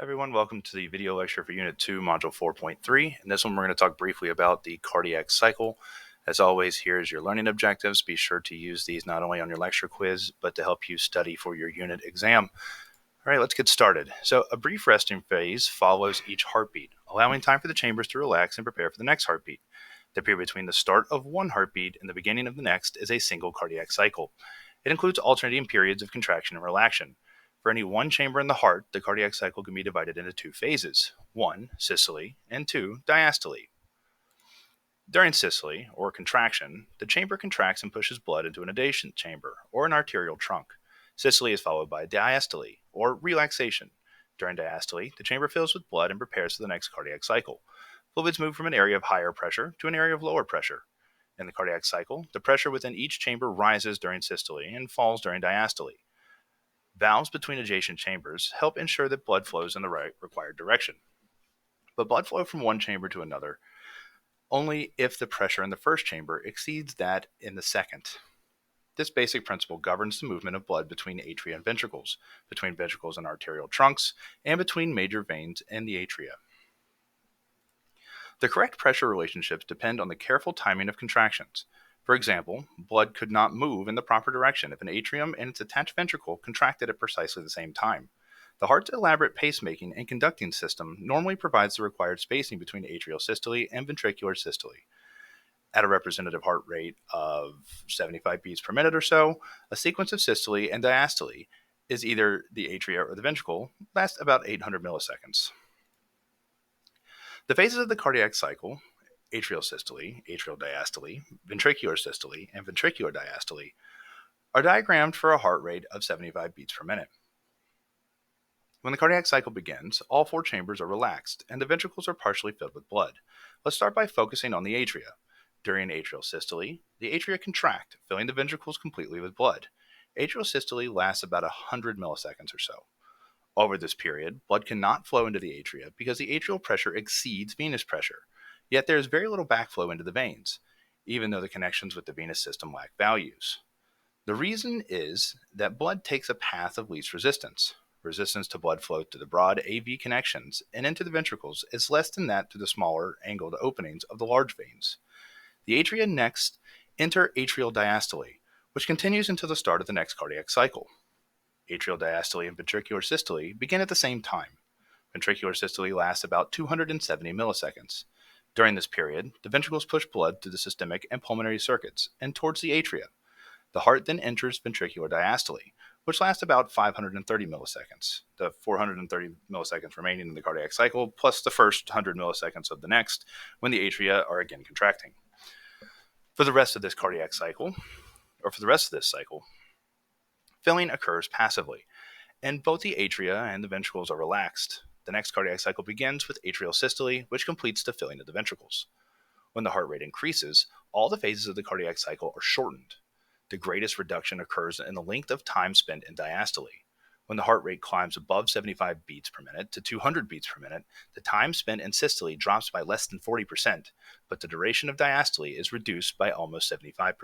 Everyone, welcome to the video lecture for Unit 2, Module 4.3. In this one, we're going to talk briefly about the cardiac cycle. As always, here's your learning objectives. Be sure to use these not only on your lecture quiz, but to help you study for your unit exam. All right, let's get started. So a brief resting phase follows each heartbeat, allowing time for the chambers to relax and prepare for the next heartbeat. The period between the start of one heartbeat and the beginning of the next is a single cardiac cycle. It includes alternating periods of contraction and relaxation. For any one chamber in the heart, the cardiac cycle can be divided into two phases, one, systole, and two, diastole. During systole, or contraction, the chamber contracts and pushes blood into an adjacent chamber, or an arterial trunk. Systole is followed by diastole, or relaxation. During diastole, the chamber fills with blood and prepares for the next cardiac cycle. Fluids move from an area of higher pressure to an area of lower pressure. In the cardiac cycle, the pressure within each chamber rises during systole and falls during diastole. Valves between adjacent chambers help ensure that blood flows in the right required direction. But blood flow from one chamber to another only if the pressure in the first chamber exceeds that in the second. This basic principle governs the movement of blood between atria and ventricles, between ventricles and arterial trunks, and between major veins and the atria. The correct pressure relationships depend on the careful timing of contractions. For example, blood could not move in the proper direction if an atrium and its attached ventricle contracted at precisely the same time. The heart's elaborate pacemaking and conducting system normally provides the required spacing between atrial systole and ventricular systole. At a representative heart rate of 75 beats per minute or so, a sequence of systole and diastole is either the atria or the ventricle, lasts about 800 milliseconds. The phases of the cardiac cycle, atrial systole, atrial diastole, ventricular systole, and ventricular diastole, are diagrammed for a heart rate of 75 beats per minute. When the cardiac cycle begins, all four chambers are relaxed, and the ventricles are partially filled with blood. Let's start by focusing on the atria. During atrial systole, the atria contract, filling the ventricles completely with blood. Atrial systole lasts about 100 milliseconds or so. Over this period, blood cannot flow into the atria because the atrial pressure exceeds venous pressure, yet there is very little backflow into the veins, even though the connections with the venous system lack values. The reason is that blood takes a path of least resistance. Resistance to blood flow to the broad AV connections and into the ventricles is less than that to the smaller angled openings of the large veins. The atria next enter atrial diastole, which continues until the start of the next cardiac cycle. Atrial diastole and ventricular systole begin at the same time. Ventricular systole lasts about 270 milliseconds. During this period, the ventricles push blood through the systemic and pulmonary circuits and towards the atria. The heart then enters ventricular diastole, which lasts about 530 milliseconds, the 430 milliseconds remaining in the cardiac cycle, plus the first 100 milliseconds of the next, when the atria are again contracting. For the rest of this cycle, filling occurs passively, and both the atria and the ventricles are relaxed. The next cardiac cycle begins with atrial systole, which completes the filling of the ventricles. When the heart rate increases, all the phases of the cardiac cycle are shortened. The greatest reduction occurs in the length of time spent in diastole. When the heart rate climbs above 75 beats per minute to 200 beats per minute, the time spent in systole drops by less than 40%, but the duration of diastole is reduced by almost 75%.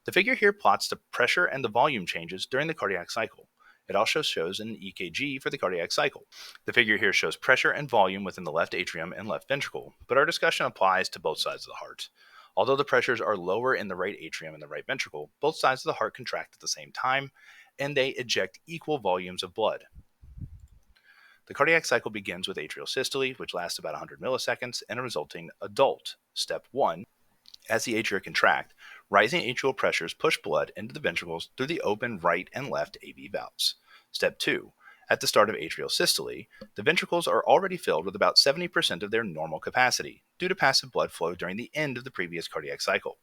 The figure here plots the pressure and the volume changes during the cardiac cycle. It also shows an EKG for the cardiac cycle. The figure here shows pressure and volume within the left atrium and left ventricle, but our discussion applies to both sides of the heart. Although the pressures are lower in the right atrium and the right ventricle, both sides of the heart contract at the same time, and they eject equal volumes of blood. The cardiac cycle begins with atrial systole, which lasts about 100 milliseconds, and a resulting adult. Step 1. As the atria contract, rising atrial pressures push blood into the ventricles through the open right and left AV valves. Step 2. At the start of atrial systole, the ventricles are already filled with about 70% of their normal capacity due to passive blood flow during the end of the previous cardiac cycle.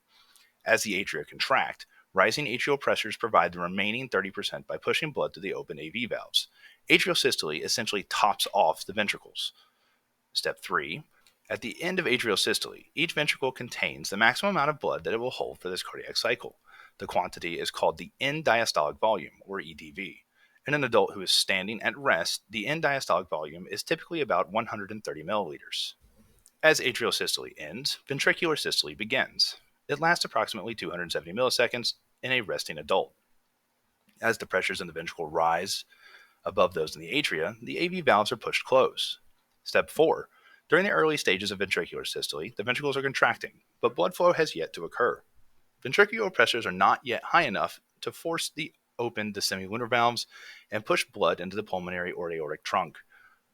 As the atria contract, rising atrial pressures provide the remaining 30% by pushing blood through the open AV valves. Atrial systole essentially tops off the ventricles. Step 3. At the end of atrial systole, each ventricle contains the maximum amount of blood that it will hold for this cardiac cycle. The quantity is called the end diastolic volume, or EDV. In an adult who is standing at rest, the end diastolic volume is typically about 130 milliliters. As atrial systole ends, ventricular systole begins. It lasts approximately 270 milliseconds in a resting adult. As the pressures in the ventricle rise, Above those in the atria, the AV valves are pushed closed. Step 4. During the early stages of ventricular systole, the ventricles are contracting, but blood flow has yet to occur. Ventricular pressures are not yet high enough to force open the semilunar valves and push blood into the pulmonary or aortic trunk.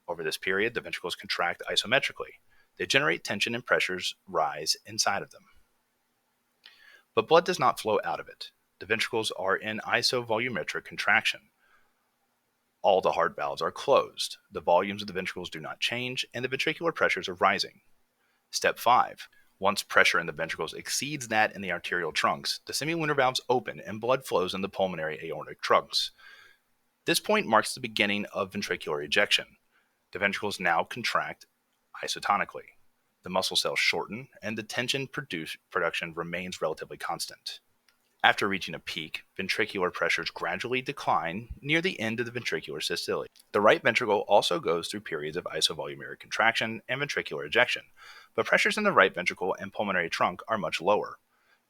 Over this period, the ventricles contract isometrically. They generate tension and pressures rise inside of them. But blood does not flow out of it. The ventricles are in isovolumetric contraction. All the heart valves are closed. The volumes of the ventricles do not change, and the ventricular pressures are rising. Step 5. Once pressure in the ventricles exceeds that in the arterial trunks, the semilunar valves open and blood flows in the pulmonary aortic trunks. This point marks the beginning of ventricular ejection. The ventricles now contract isotonically. The muscle cells shorten, and the tension production remains relatively constant. After reaching a peak, ventricular pressures gradually decline near the end of the ventricular systole. The right ventricle also goes through periods of isovolumeric contraction and ventricular ejection, but pressures in the right ventricle and pulmonary trunk are much lower.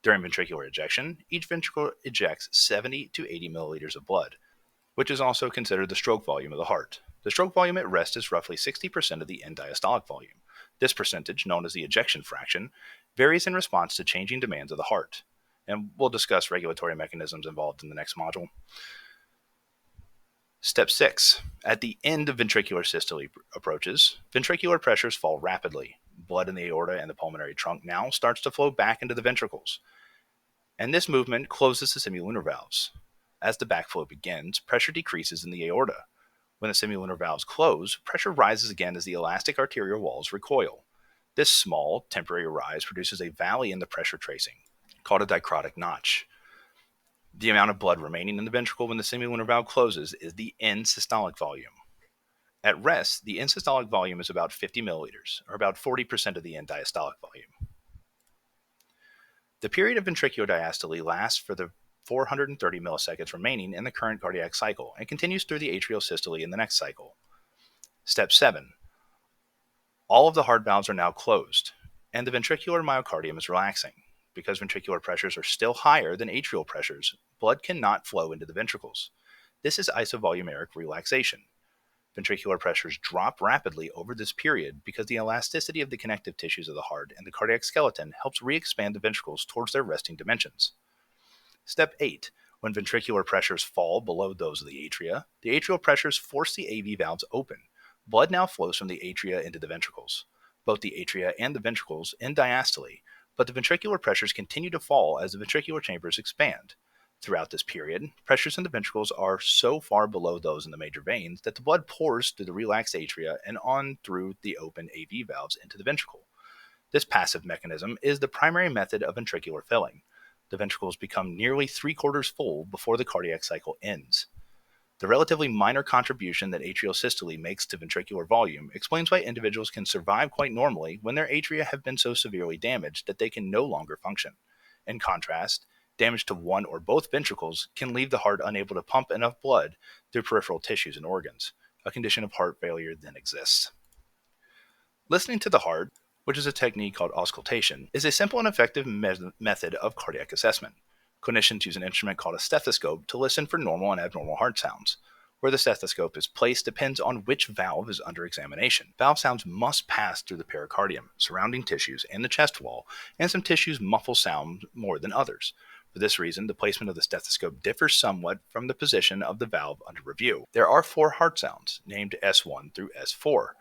During ventricular ejection, each ventricle ejects 70 to 80 milliliters of blood, which is also considered the stroke volume of the heart. The stroke volume at rest is roughly 60% of the end diastolic volume. This percentage, known as the ejection fraction, varies in response to changing demands of the heart. And we'll discuss regulatory mechanisms involved in the next module. Step 6. At the end of ventricular systole approaches, ventricular pressures fall rapidly. Blood in the aorta and the pulmonary trunk now starts to flow back into the ventricles, and this movement closes the semilunar valves. As the backflow begins, pressure decreases in the aorta. When the semilunar valves close, pressure rises again as the elastic arterial walls recoil. This small, temporary rise produces a valley in the pressure tracing, called a dicrotic notch. The amount of blood remaining in the ventricle when the semilunar valve closes is the end systolic volume. At rest, the end systolic volume is about 50 milliliters, or about 40% of the end diastolic volume. The period of ventricular diastole lasts for the 430 milliseconds remaining in the current cardiac cycle and continues through the atrial systole in the next cycle. Step 7. All of the heart valves are now closed, and the ventricular myocardium is relaxing. Because ventricular pressures are still higher than atrial pressures, blood cannot flow into the ventricles. This is isovolumeric relaxation. Ventricular pressures drop rapidly over this period because the elasticity of the connective tissues of the heart and the cardiac skeleton helps re-expand the ventricles towards their resting dimensions. Step 8. When ventricular pressures fall below those of the atria, the atrial pressures force the AV valves open. Blood now flows from the atria into the ventricles. Both the atria and the ventricles end diastole, but the ventricular pressures continue to fall as the ventricular chambers expand. Throughout this period, pressures in the ventricles are so far below those in the major veins that the blood pours through the relaxed atria and on through the open AV valves into the ventricle. This passive mechanism is the primary method of ventricular filling. The ventricles become nearly 3/4 full before the cardiac cycle ends. The relatively minor contribution that atrial systole makes to ventricular volume explains why individuals can survive quite normally when their atria have been so severely damaged that they can no longer function. In contrast, damage to one or both ventricles can leave the heart unable to pump enough blood through peripheral tissues and organs. A condition of heart failure then exists. Listening to the heart, which is a technique called auscultation, is a simple and effective method of cardiac assessment. Clinicians use an instrument called a stethoscope to listen for normal and abnormal heart sounds. Where the stethoscope is placed depends on which valve is under examination. Valve sounds must pass through the pericardium, surrounding tissues, and the chest wall, and some tissues muffle sound more than others. For this reason, the placement of the stethoscope differs somewhat from the position of the valve under review. There are 4 heart sounds, named S1 through S4.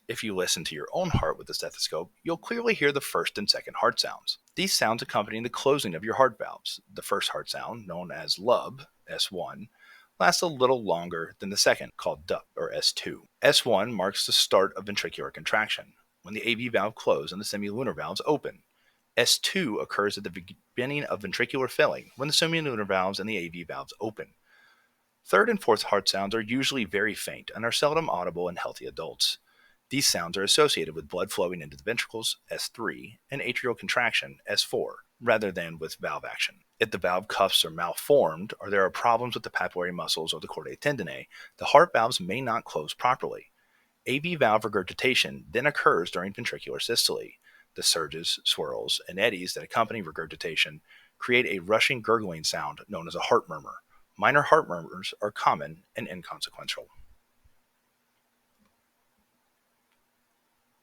If you listen to your own heart with the stethoscope, you'll clearly hear the first and second heart sounds. These sounds accompany the closing of your heart valves. The first heart sound, known as lub, S1, lasts a little longer than the second, called dup, or S2. S1 marks the start of ventricular contraction, when the AV valve closes and the semilunar valves open. S2 occurs at the beginning of ventricular filling, when the semilunar valves and the AV valves open. Third and fourth heart sounds are usually very faint and are seldom audible in healthy adults. These sounds are associated with blood flowing into the ventricles, S3, and atrial contraction, S4, rather than with valve action. If the valve cuffs are malformed, or there are problems with the papillary muscles or the chordae tendineae, the heart valves may not close properly. AV valve regurgitation then occurs during ventricular systole. The surges, swirls, and eddies that accompany regurgitation create a rushing, gurgling sound known as a heart murmur. Minor heart murmurs are common and inconsequential.